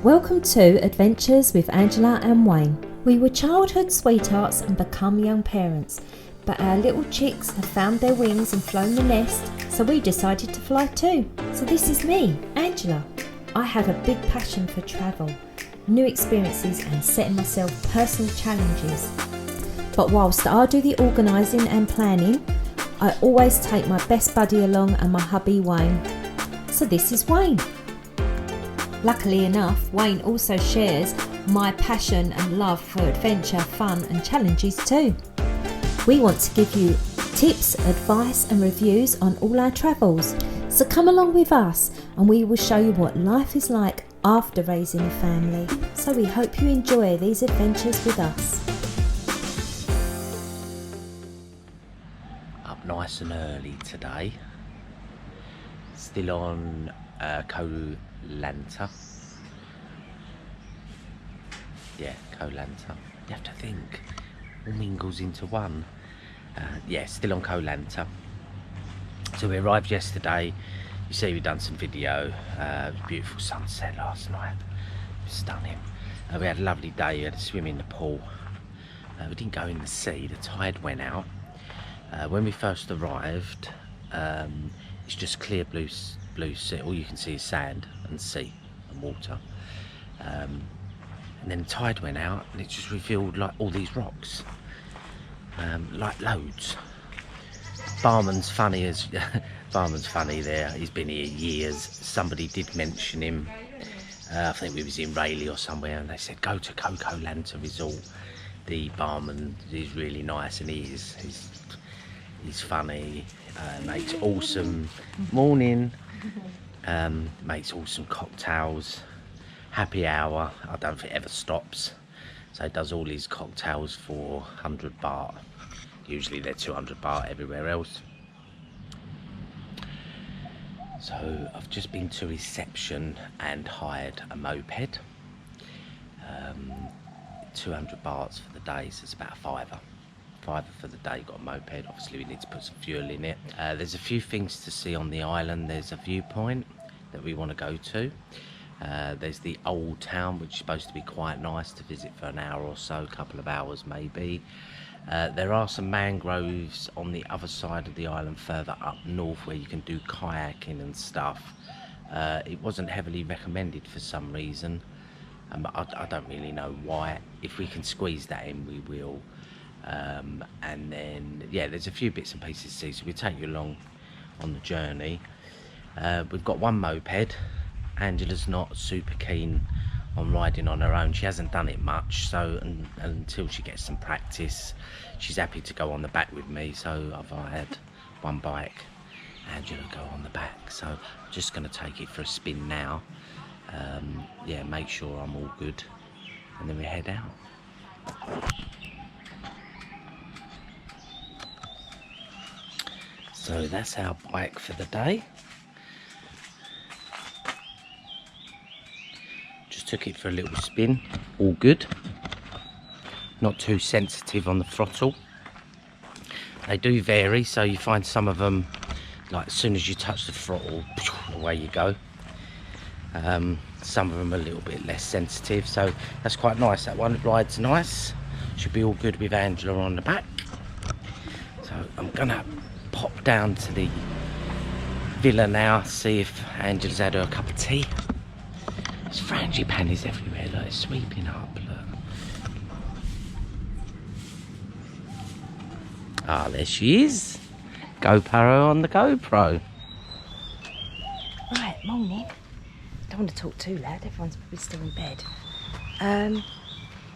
Welcome to Adventures with Angela and Wayne. We were childhood sweethearts and become young parents, but our little chicks have found their wings and flown the nest, so we decided to fly too. So this is me, Angela. I have a big passion for travel, new experiences and setting myself personal challenges. But whilst I do the organising and planning, I always take my best buddy along and my hubby Wayne. So this is Wayne. Luckily enough, Wayne also shares my passion and love for adventure, fun and challenges too. We want to give you tips, advice and reviews on all our travels. So come along with us and we will show you what life is like after raising a family. So we hope you enjoy these adventures with us. Up nice and early today. Still on Koh Lanta. Yeah, Koh Lanta. You have to think. All mingles into one. Yeah, still on Koh Lanta. So we arrived yesterday. You see we've done some video. It was a beautiful sunset last night. It was stunning. We had a lovely day. We had a swim in the pool. We didn't go in the sea. The tide went out. When we first arrived, it's just clear blue sea. All you can see is sand and sea and water. And then the tide went out and it just revealed like all these rocks, like loads. Barman's funny as Barman's funny there. He's been here years. Somebody did mention him. I think we was in Rayleigh or somewhere, and they said go to Koh Lanta Resort. The barman is really nice, and he's funny. Makes awesome makes awesome cocktails. Happy hour, I don't think it ever stops. So he does all his cocktails for 100 baht. Usually they're 200 baht everywhere else. So I've just been to reception and hired a moped. 200 bahts for the day, so it's about a fiver for the day. Got a moped, obviously we need to put some fuel in it. There's a few things to see on the island. There's a viewpoint that we want to go to. There's the Old Town, which is supposed to be quite nice to visit for an hour or so, a couple of hours maybe. There are some mangroves on the other side of the island further up north where you can do kayaking and stuff. It wasn't heavily recommended for some reason, but I don't really know why. If we can squeeze that in, we will. And then yeah, there's a few bits and pieces to see, so we'll take you along on the journey. We've got one moped. Angela's not super keen on riding on her own. She hasn't done it much, so until she gets some practice, she's happy to go on the back with me. So I've hired one bike, Angela go on the back. So I'm just going to take it for a spin now. Yeah, make sure I'm all good, and then we head out. So that's our bike for the day. Just took it for a little spin, all good. Not too sensitive on the throttle. They do vary, so you find some of them, like as soon as you touch the throttle, away you go. Some of them are a little bit less sensitive, so that's quite nice. That one rides nice. Should be all good with Angela on the back. So I'm gonna pop down to the villa now, see if Angela's had her a cup of tea. There's frangipanis everywhere, like it's sweeping up, look. Ah, there she is. GoPro on the GoPro. Right, morning. Don't want to talk too loud, everyone's probably still in bed.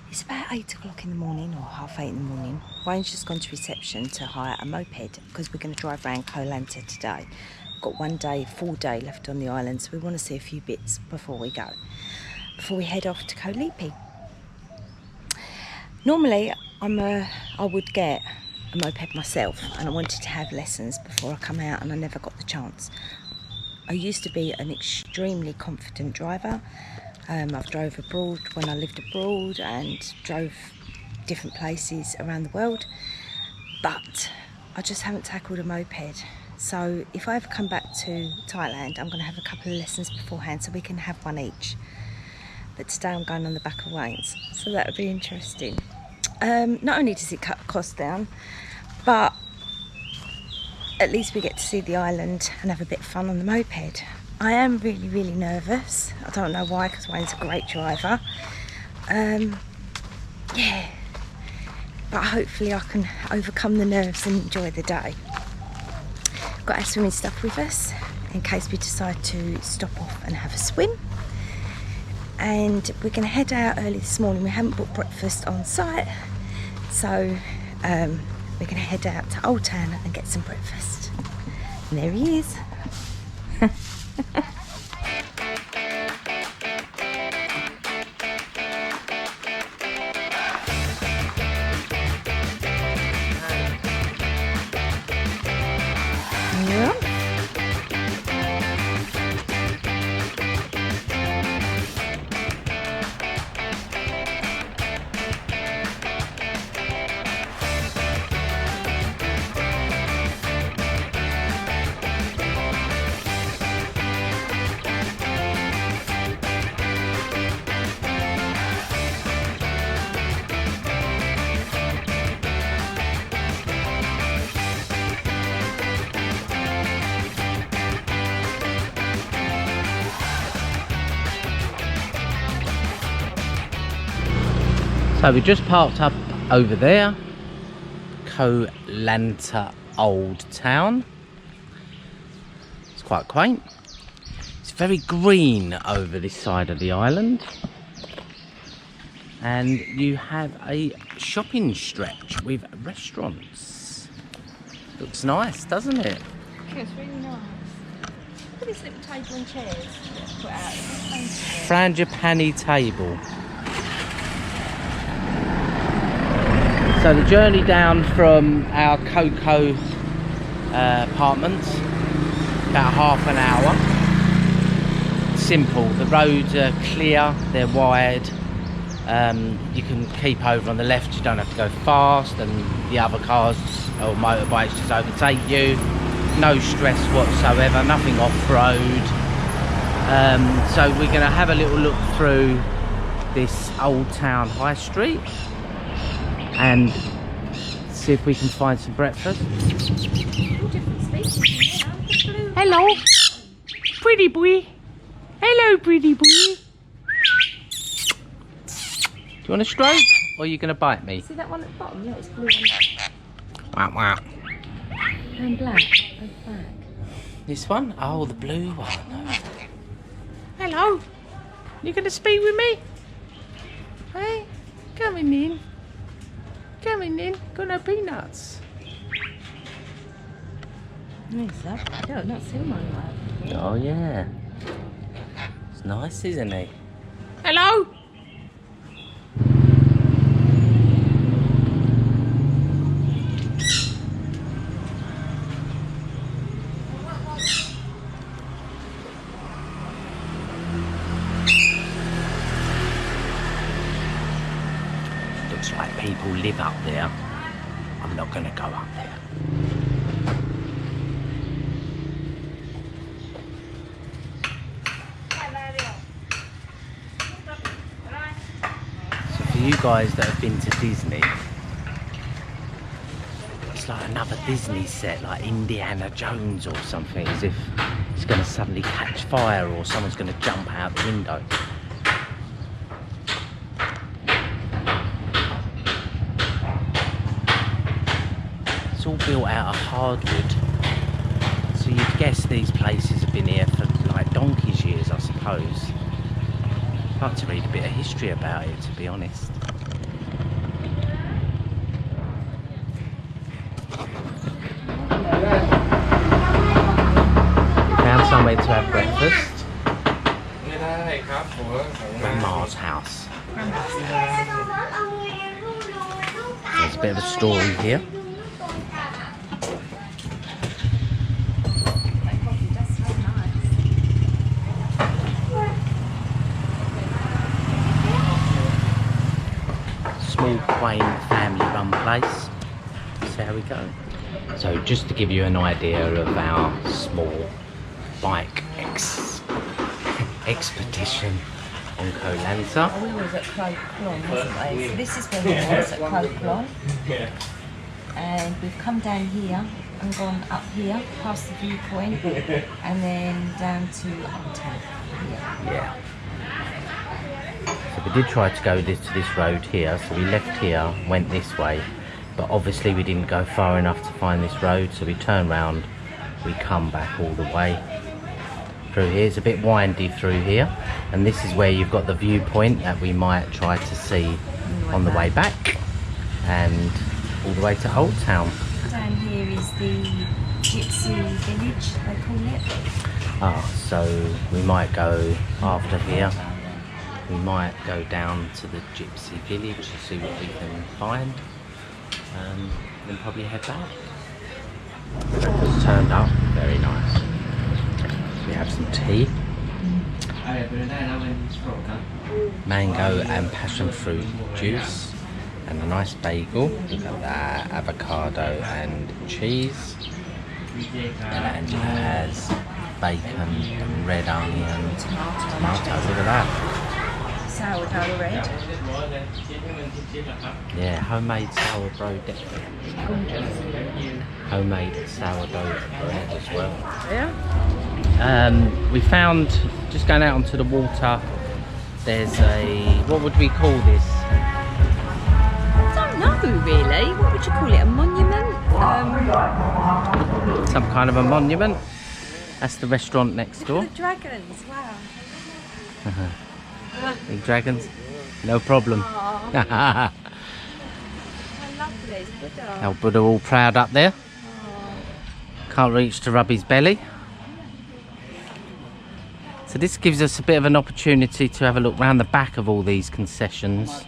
It's about 8 o'clock in the morning, or half 8 in the morning. Wayne's just gone to reception to hire a moped because we're going to drive around Koh Lanta today. Got one day, full day left on the island, so we want to see a few bits before we go. Before we head off to Koh Lipe. Normally, I would get a moped myself, and I wanted to have lessons before I come out, and I never got the chance. I used to be an extremely confident driver. I've drove abroad when I lived abroad and drove different places around the world, but I just haven't tackled a moped. So if I ever come back to Thailand, I'm going to have a couple of lessons beforehand so we can have one each. but today I'm going on the back of Wayne's, so that would be interesting. Not only does it cut the cost down, but at least we get to see the island and have a bit of fun on the moped. I am really, really nervous. I don't know why, because Wayne's a great driver. Yeah, but hopefully I can overcome the nerves and enjoy the day. Got our swimming stuff with us in case we decide to stop off and have a swim. And we're going to head out early this morning. We haven't booked breakfast on site, so we're going to head out to Old Town and get some breakfast. And there he is. Yeah. So we just parked up over there, Koh Lanta Old Town. It's quite quaint. It's very green over this side of the island. And you have a shopping stretch with restaurants. Looks nice, doesn't it? Yeah, it's really nice. Look at this little table and chairs put out. Frangipani table. So the journey down from our Coco apartments, about half an hour. Simple, the roads are clear, they're wide. You can keep over on the left, you don't have to go fast, and the other cars or motorbikes just overtake you. No stress whatsoever, nothing off-road. So we're going to have a little look through this Old Town High Street and see if we can find some breakfast. Hello, pretty boy. Hello, pretty boy. Do you want a stroke, or are you going to bite me? See that one at the bottom? Yeah, it's blue Wow, wow. and black at the back. This one? Oh, the blue one. Hello. You going to speak with me? Hey, coming in. Coming in. Got no peanuts. Nice, that. I don't not seen one like that. Oh, yeah. It's nice, isn't it? Hello. Looks like people live up there. I'm not going to go up there. So for you guys that have been to Disney, it's like another Disney set, like Indiana Jones or something, as if it's going to suddenly catch fire or someone's going to jump out the window. It's all built out of hardwood, so you'd guess these places have been here for like donkey's years, I suppose. I'd like to read a bit of history about it, to be honest. Found somewhere to have breakfast. Grandma's house. There's a bit of a story here. Small, quaint, family-run place. So there we go. So just to give you an idea of our small bike expedition, on Koh Lanta. We was at Koh Lanta, wasn't we? So this is where we was at Koh Lanta. And we've come down here and gone up here past the Viewpoint and then down to Old Town. Yeah. So we did try to go to this road here, so we left here, went this way, but obviously we didn't go far enough to find this road, so we turned round, we come back all the way through here. It's a bit windy through here, and this is where you've got the viewpoint that we might try to see on the way back, and all the way to Old Town. Down here is the Gypsy village, they call it. Ah, so we might go after here. We might go down to the Gypsy village to see what we can find, then probably head back. Breakfast turned up, very nice. We have some tea, mango and passion fruit juice, and a nice bagel. Look at that, avocado and cheese. And Angela has bacon and red onion, tomato. Look at that. Sourdough bread. Yeah, homemade sourdough bread. Homemade sourdough bread as well. Yeah. We found, just going out onto the water, there's a, what would we call this? I don't know really. What would you call it? A monument? Some kind of a monument. That's the restaurant next door. The dragons, wow. Big dragons, no problem. How lovely, it's Buddha. Our Buddha all proud up there. Can't reach to rub his belly. So this gives us a bit of an opportunity to have a look round the back of all these concessions.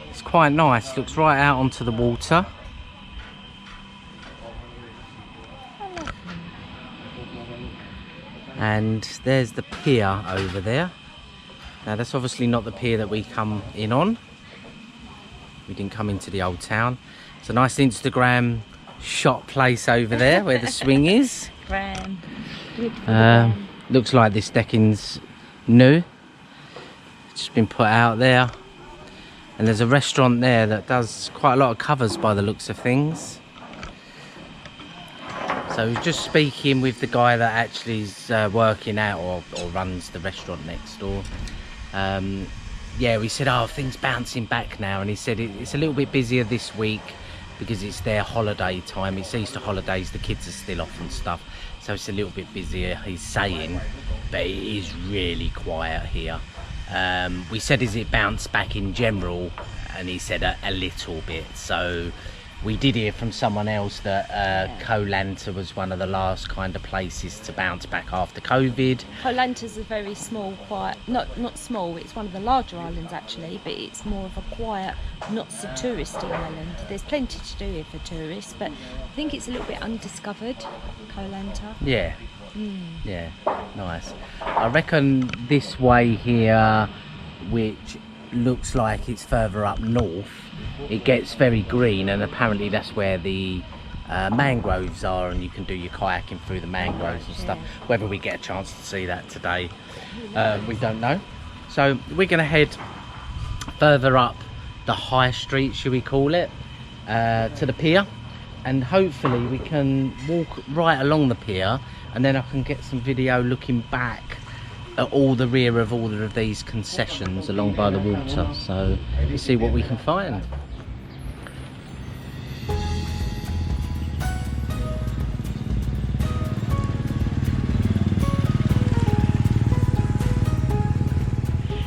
It's quite nice, looks right out onto the water. And there's the pier over there. Now that's obviously not the pier that we come in on. We didn't come into the Old Town. It's a nice Instagram shot place over there where the swing is. Looks like this decking's new. It's just been put out there. And there's a restaurant there that does quite a lot of covers by the looks of things. So just speaking with the guy that actually is working out or runs the restaurant next door. Yeah, we said, oh, things bouncing back now, and he said it's a little bit busier this week because it's their holiday time. It's Easter holidays, the kids are still off and stuff, so it's a little bit busier, he's saying, but it is really quiet here. We said, is it bounced back in general? And he said a little bit. So we did hear from someone else that Koh Lanta was one of the last kind of places to bounce back after COVID. Koh Lanta's a very small, quiet, not small, it's one of the larger islands actually, but it's more of a quiet, not so touristy island. There's plenty to do here for tourists, but I think it's a little bit undiscovered, Koh Lanta. Yeah. Yeah, nice. I reckon this way here, which looks like it's further up north, it gets very green, and apparently that's where the mangroves are, and you can do your kayaking through the mangroves and stuff. Whether we get a chance to see that today, we don't know. So we're going to head further up the high street, should we call it, to the pier, and hopefully we can walk right along the pier, and then I can get some video looking back at all the rear of all of these concessions along by the water. So let's see what we can find.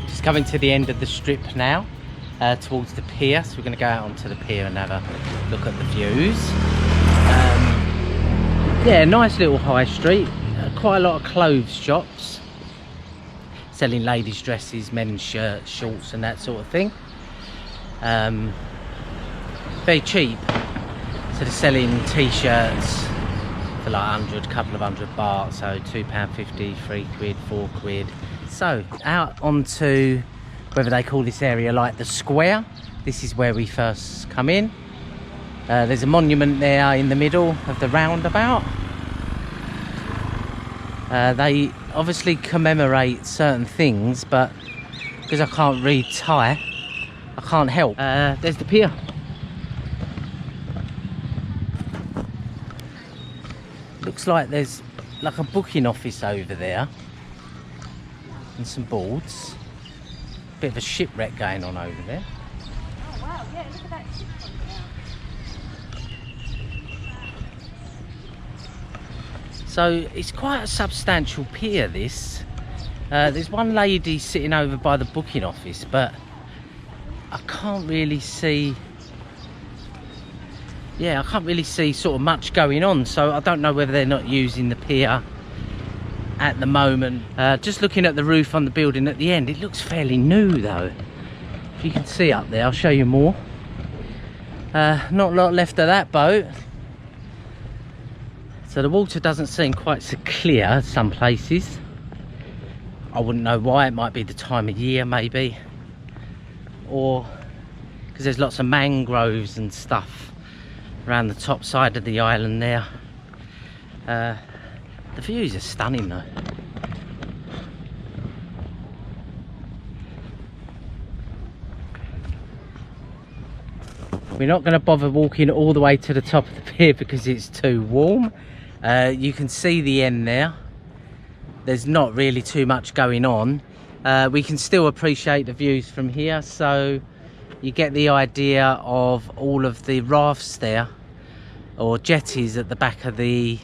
Just coming to the end of the strip now, towards the pier. So we're going to go out onto the pier and have a look at the views. Yeah, nice little high street, quite a lot of clothes shops selling ladies' dresses, men's shirts, shorts and that sort of thing. Very cheap, so they're selling t-shirts for like 100, couple of £100, so £2.50, £3, £4. So out onto, whether they call this area like the square, this is where we first come in. There's a monument there in the middle of the roundabout. They obviously commemorate certain things, but because I can't read Thai, I can't help. There's the pier. Looks like there's like a booking office over there and some boards. Bit of a shipwreck going on over there. Oh wow, yeah, look at that shipwreck now. So it's quite a substantial pier, this. There's one lady sitting over by the booking office, but I can't really see, I can't really see sort of much going on, so I don't know whether they're not using the pier at the moment. Just looking at the roof on the building at the end, it looks fairly new though. If you can see up there, I'll show you more. Not a lot left of that boat. So the water doesn't seem quite so clear as some places. I wouldn't know why. It might be the time of year maybe, or because there's lots of mangroves and stuff around the top side of the island there. The views are stunning though. We're not going to bother walking all the way to the top of the pier because it's too warm. You can see the end there. There's not really too much going on. We can still appreciate the views from here, so you get the idea of all of the rafts there, or jetties at the back of the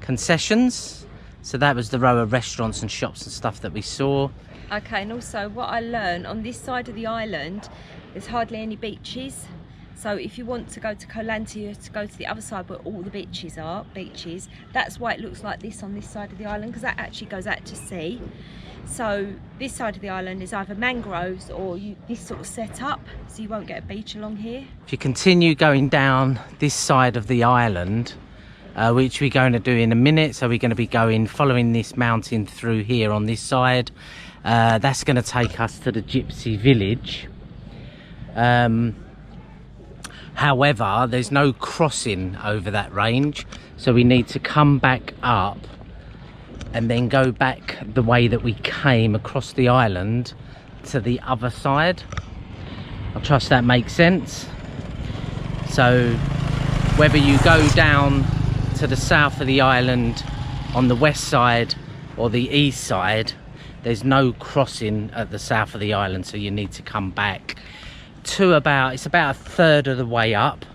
concessions. So that was the row of restaurants and shops and stuff that we saw. Okay, and also what I learned, on this side of the island there's hardly any beaches. So if you want to go to Koh Lanta, you have to go to the other side where all the beaches are. That's why it looks like this on this side of the island, because that actually goes out to sea. So this side of the island is either mangroves or this sort of setup, so you won't get a beach along here. If you continue going down this side of the island, which we're going to do in a minute, so we're going to be following this mountain through here on this side. That's going to take us to the Gypsy village. However, there's no crossing over that range, so we need to come back up and then go back the way that we came across the island to the other side. I trust that makes sense. So whether you go down to the south of the island on the west side or the east side, there's no crossing at the south of the island, so you need to come back to it's about a third of the way up,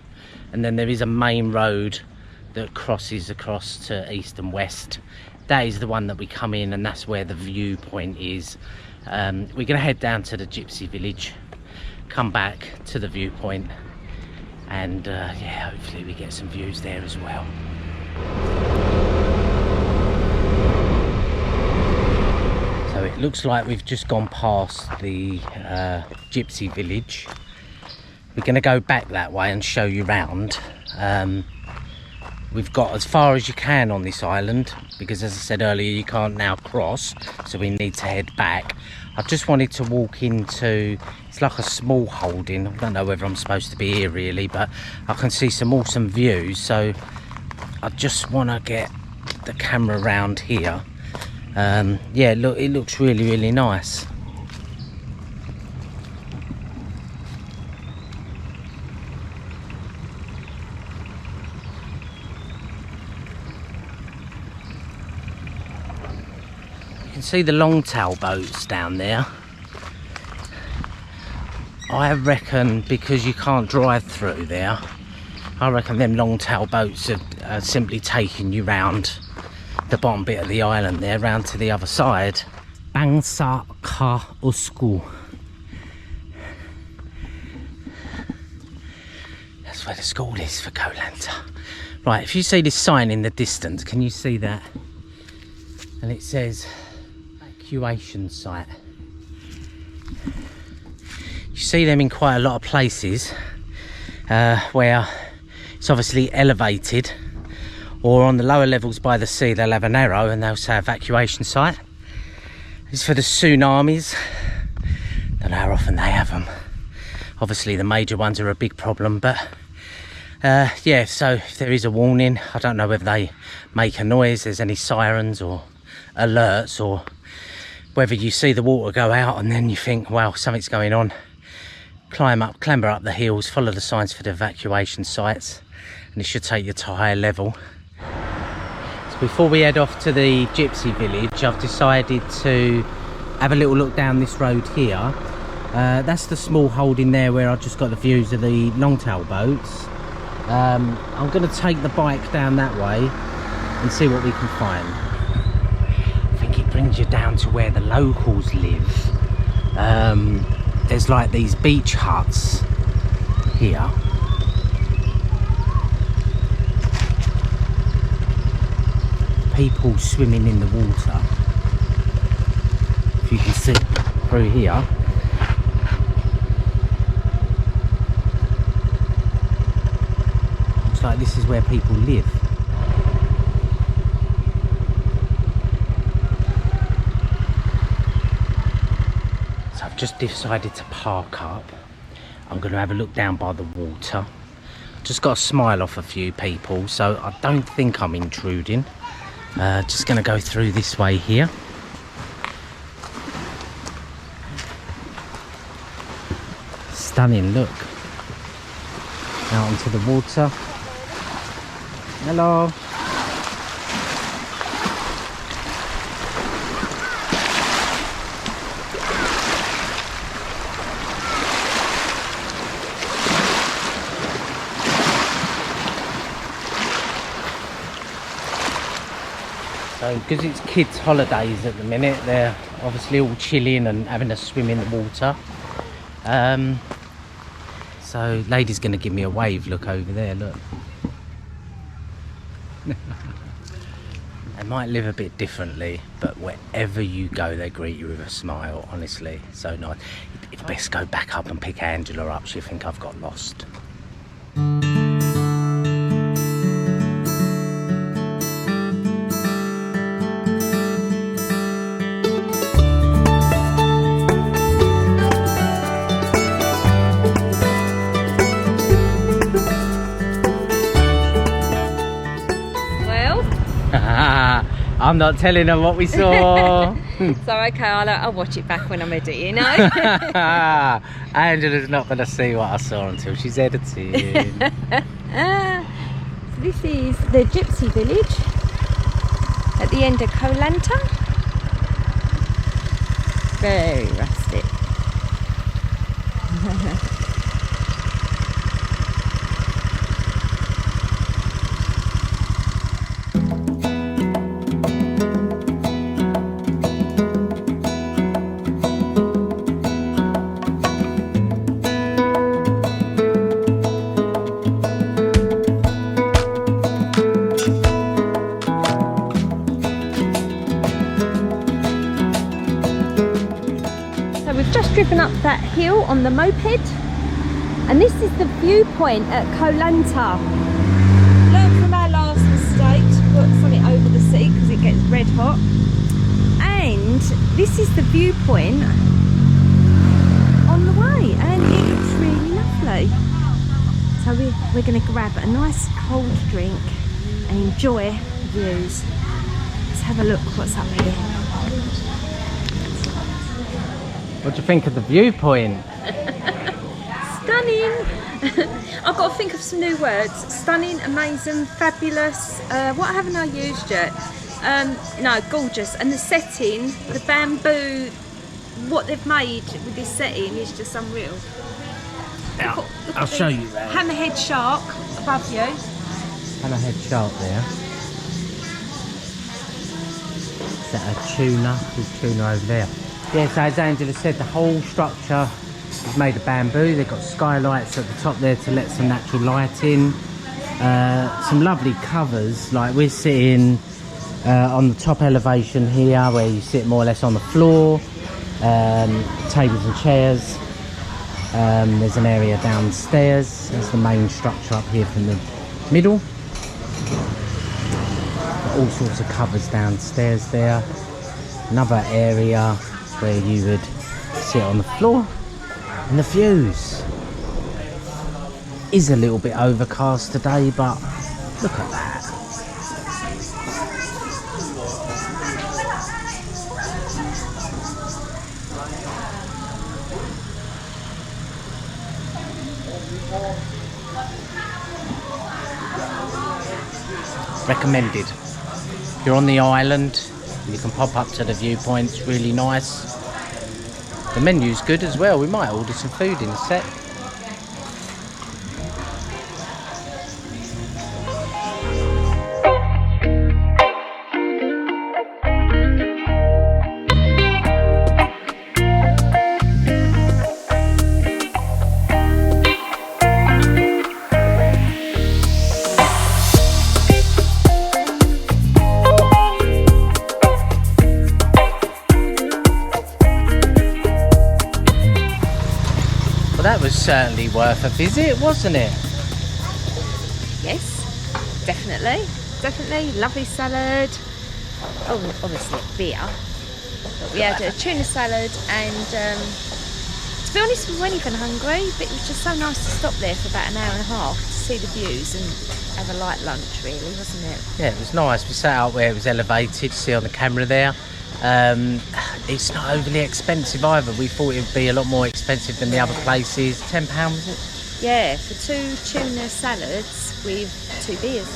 and then there is a main road that crosses across to east and west. That is the one that we come in, and that's where the viewpoint is. We're going to head down to the Gypsy village, come back to the viewpoint, and yeah, hopefully we get some views there as well. So it looks like we've just gone past the Gypsy village. We're going to go back that way and show you round. We've got as far as you can on this island, because as I said earlier, you can't now cross, so we need to head back. I just wanted to walk into, it's like a small holding. I don't know whether I'm supposed to be here really, but I can see some awesome views, so I just want to get the camera around here. Yeah, look, it looks really, really nice. You can see the longtail boats down there. I reckon because you can't drive through there, I reckon them longtail boats are simply taking you round the bottom bit of the island there, round to the other side. Bangsa Ka Usku. That's where the school is for Koh Lanta. Right, if you see this sign in the distance, can you see that? And it says evacuation site. You see them in quite a lot of places where it's obviously elevated, or on the lower levels by the sea they'll have an arrow and they'll say evacuation site. It's for the tsunamis. Don't know how often they have them. Obviously the major ones are a big problem, but yeah, so if there is a warning, I don't know whether they make a noise, there's any sirens or alerts, or whether you see the water go out and then you think, well, something's going on. Clamber up the hills, follow the signs for the evacuation sites, and it should take you to a higher level. So before we head off to the Gypsy village, I've decided to have a little look down this road here. That's the small holding there where I just got the views of the longtail boats. I'm going to take the bike down that way and see what we can find. I think it brings you down to where the locals live. There's like these beach huts here. People swimming in the water. If you can see through here. Looks like this is where people live. So I've just decided to park up. I'm going to have a look down by the water. Just got a smile off a few people, so I don't think I'm intruding. Just going to go through this way here. Stunning look. Out into the water. Hello. So, because it's kids' holidays at the minute, they're obviously all chilling and having a swim in the water. So, lady's going to give me a wave. Look over there, look. They might live a bit differently, but wherever you go, they greet you with a smile, honestly. So nice. It's best go back up and pick Angela up. She'll think I've got lost. I'm not telling her what we saw. So okay, I'll watch it back when I'm ready, you know. Angela's not going to see what I saw until she's editing. So this is the Gypsy village at the end of Koh Lanta. Very rustic. Driven up that hill on the moped, and this is the viewpoint at Koh Lanta. Learn from our last mistake to put something over the seat because it gets red hot. And this is the viewpoint on the way, and it looks really lovely. So we're going to grab a nice cold drink and enjoy the views. Let's have a look what's up here. What do you think of the viewpoint? Stunning! I've got to think of some new words. Stunning, amazing, fabulous. What haven't I used yet? No, gorgeous. And the setting, the bamboo, what they've made with this setting is just unreal. Now, I'll show you that. Hammerhead shark above you. Hammerhead shark there. Is that a tuna? There's tuna over there. Yeah, so as Angela said, the whole structure is made of bamboo. They've got skylights at the top there to let some natural light in. Some lovely covers, like we're sitting on the top elevation here where you sit more or less on the floor. Tables and chairs. There's an area downstairs. There's the main structure up here from the middle. Got all sorts of covers downstairs there. Another area where you would sit on the floor, and the views is a little bit overcast today, but look at that. recommended. If you're on the island, you can pop up to the Viewpoint. It's really nice. The menu's good as well. We might order some food in a sec. That was certainly worth a visit, wasn't it? Yes, definitely. Definitely. Lovely salad. Oh, obviously a beer. But we had a tuna salad and to be honest we weren't even hungry, but it was just so nice to stop there for about an hour and a half to see the views and have a light lunch really, wasn't it? Yeah, it was nice. We sat out where it was elevated, see on the camera there. It's not overly expensive either. We thought it would be a lot more expensive than the other places. £10 was it? Yeah, for 2 tuna salads with 2 beers.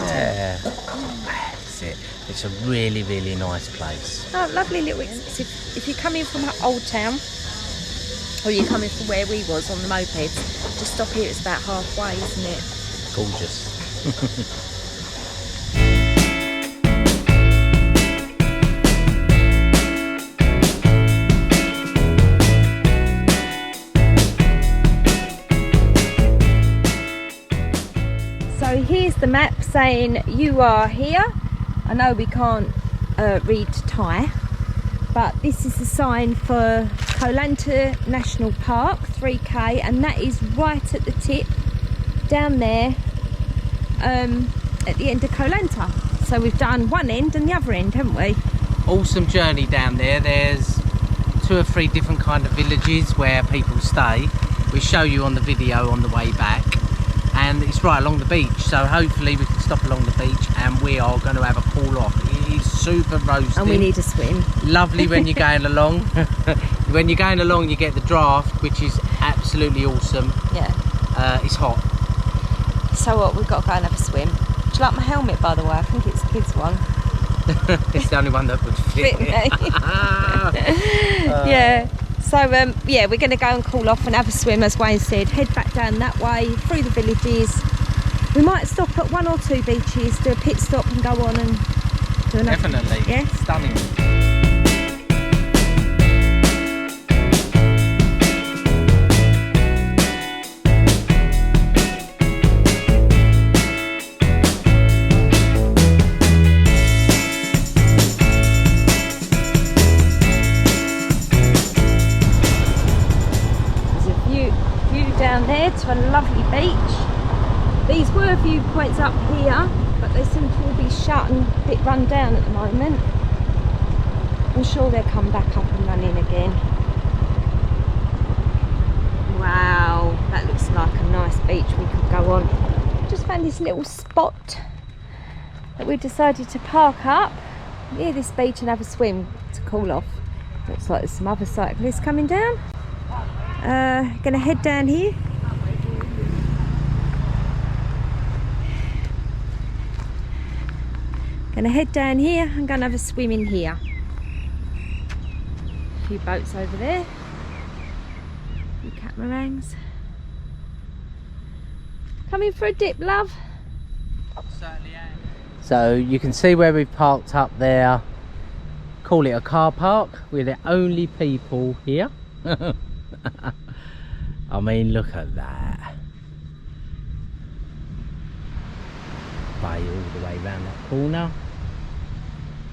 Yeah, that's it. It's a really, really nice place. Oh, lovely little if you're coming from Old Town or you're coming from where we was on the mopeds, just stop here. It's about halfway, isn't it? Gorgeous. So here's the map saying you are here. I know we can't read Thai, but this is the sign for Koh Lanta National Park, 3k, and that is right at the tip down there at the end of Koh Lanta. So we've done one end and the other end, haven't we? Awesome journey down there. There's 2 or 3 different kind of villages where people stay. We show you on the video on the way back. And it's right along the beach, so hopefully we can stop along the beach and we are going to have a cool off. It is super roasting. And we need a swim. Lovely when you're going along. When you're going along you get the draft, which is absolutely awesome. Yeah. It's hot. So what, we've got to go and have a swim. Do you like my helmet, by the way? I think it's a kid's one. It's the only one that would fit me. Yeah. So yeah, we're going to go and cool off and have a swim, as Wayne said. Head back down that way through the villages. We might stop at 1 or 2 beaches, do a pit stop and go on and do another. Definitely. Yeah. Stunning. Down there to a lovely beach. These were viewpoints up here, but they seem to all be shut and a bit run down at the moment. I'm sure they'll come back up and running again. Wow, that looks like a nice beach we could go on. Just found this little spot that we decided to park up near this beach and have a swim to cool off. Looks like there's some other cyclists coming down. Gonna head down here. Gonna head down here. I'm gonna have a swim in here. A few boats over there. A few catamarans. Coming for a dip, love? Certainly am. So you can see where we've parked up there. Call it a car park. We're the only people here. I mean, look at that. Bay all the way around that corner.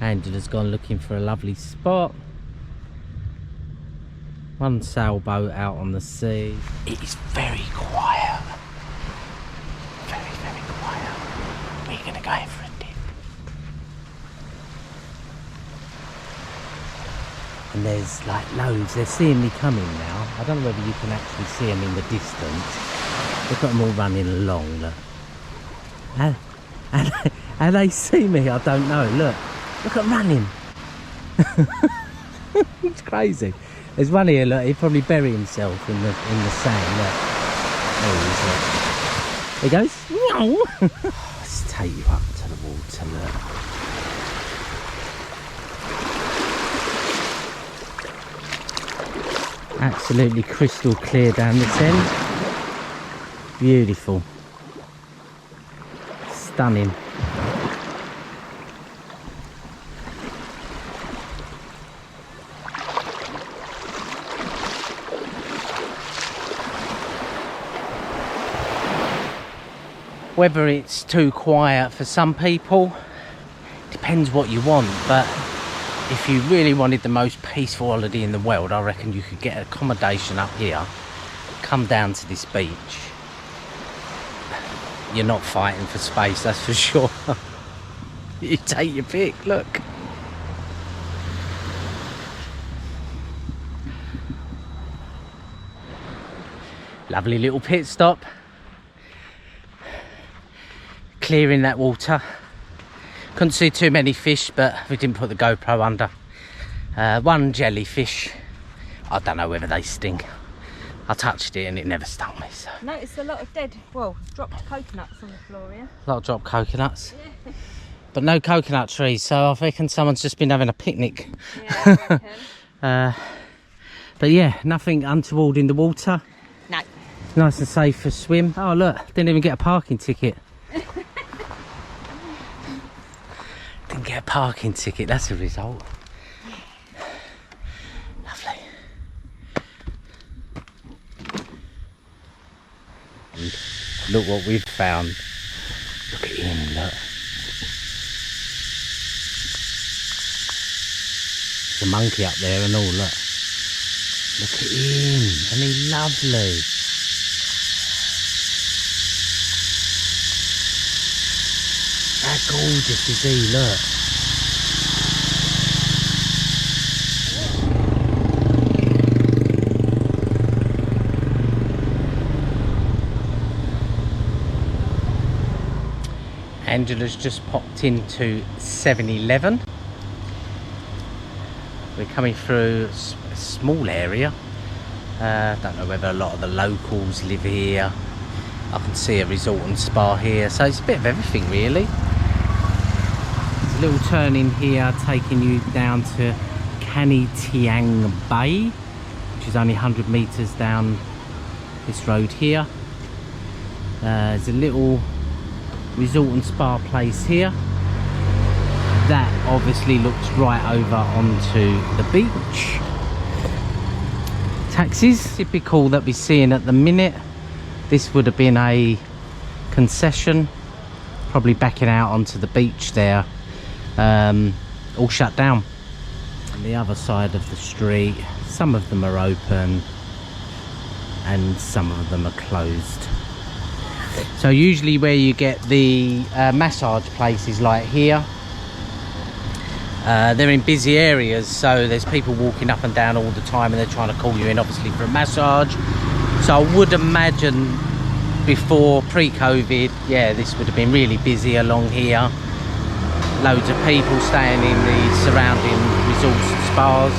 Angela's gone looking for a lovely spot. One sailboat out on the sea. It is very quiet. Very, very quiet. We're going to go in for a dip. And there's like loads. They're seeing me coming now. I don't know whether you can actually see them in the distance. They've got them all running along. Look. And they see me, I don't know. Look at them running. It's crazy. There's one here, look, he'd probably bury himself in the sand. Look. There he is, look. He goes, meow. Let's take you up to the water, look. Absolutely crystal clear down this end. Beautiful. Stunning. Whether it's too quiet for some people, depends what you want, but if you really wanted the most peaceful holiday in the world, I reckon you could get accommodation up here, come down to this beach. You're not fighting for space, that's for sure. You take your pick, look. Lovely little pit stop. Clearing that water. Couldn't see too many fish, but we didn't put the GoPro under. One jellyfish. I don't know whether they sting. I touched it and it never stung me. So. Noticed a lot of dead, well, dropped coconuts on the floor here. A lot of dropped coconuts. Yeah. But no coconut trees, so I reckon someone's just been having a picnic. Yeah, I reckon. But yeah, nothing untoward in the water. No. Nice and safe for a swim. Oh look, didn't even get a parking ticket. Didn't get a parking ticket, that's a result. Lovely. And look what we've found. Look at him, look. There's a monkey up there and all, look. Look at him, isn't he lovely? How gorgeous is he, look. Angela's just popped into 7-Eleven. We're coming through a small area. Don't know whether a lot of the locals live here. I can see a resort and spa here, so it's a bit of everything really. There's a little turn in here taking you down to Tiang Bay, which is only 100 metres down this road here. There's a little resort and spa place here. That obviously looks right over onto the beach. Taxis, typical that we're seeing at the minute. This would have been a concession, probably backing out onto the beach there, all shut down. On the other side of the street, some of them are open and some of them are closed. So usually where you get the massage places like here, they're in busy areas, so there's people walking up and down all the time and they're trying to call you in obviously for a massage. So I would imagine before pre-COVID, yeah, this would have been really busy along here. Loads of people staying in the surrounding resorts and spas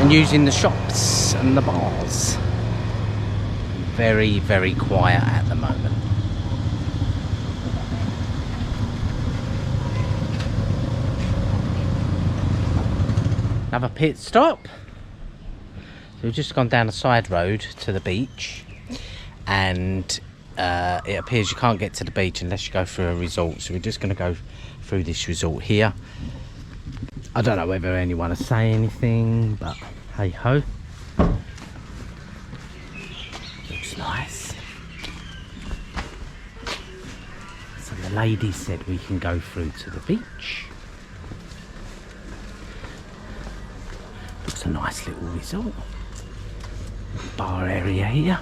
and using the shops and the bars. Very, very quiet at the moment. Another pit stop. So we've just gone down a side road to the beach, and it appears you can't get to the beach unless you go through a resort. So we're just going to go through this resort here. I don't know whether anyone will say anything, but hey ho. Looks nice. So the lady said we can go through to the beach. Looks a nice little resort. Bar area here.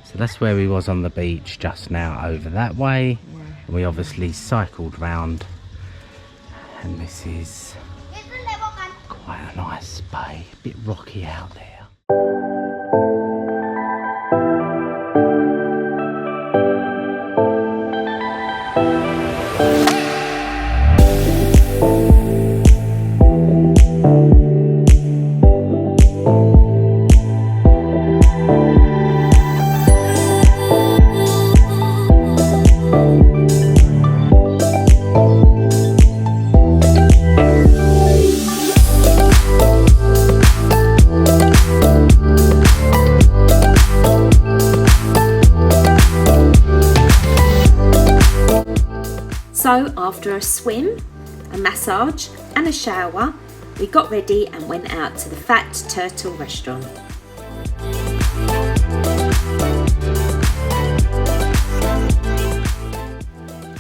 So that's where we was on the beach just now, over that way. Yeah. And we obviously cycled round, and this is quite a nice bay, a bit rocky out there. So after a swim, a massage and a shower, we got ready and went out to the Fat Turtle restaurant.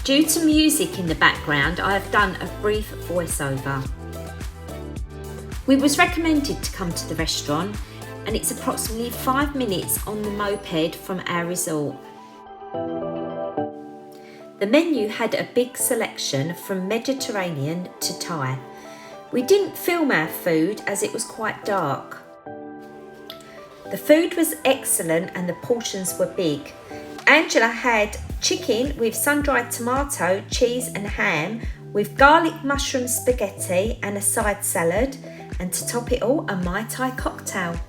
Due to music in the background, I have done a brief voiceover. We was recommended to come to the restaurant, and it's approximately 5 minutes on the moped from our resort. The menu had a big selection from Mediterranean to Thai. We didn't film our food as it was quite dark. The food was excellent and the portions were big. Angela had chicken with sun-dried tomato, cheese and ham with garlic mushroom spaghetti and a side salad, and to top it all, a Mai Tai cocktail.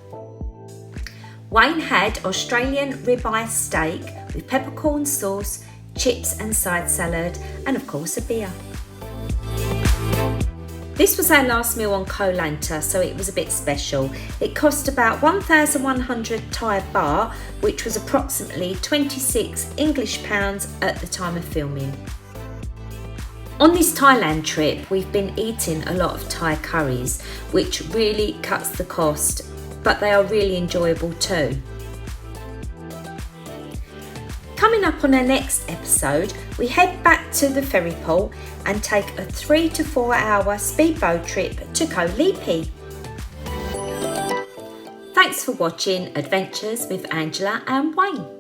Wayne had Australian ribeye steak with peppercorn sauce, chips and side salad, and of course a beer. This was our last meal on Koh Lanta, so it was a bit special. It cost about 1,100 Thai baht, which was approximately 26 English pounds at the time of filming. On this Thailand trip, we've been eating a lot of Thai curries, which really cuts the cost, but they are really enjoyable too. Coming up on our next episode, we head back to the ferry port and take a 3 to 4 hour speedboat trip to Koh Lipe. Thanks for watching Adventures with Angela and Wayne.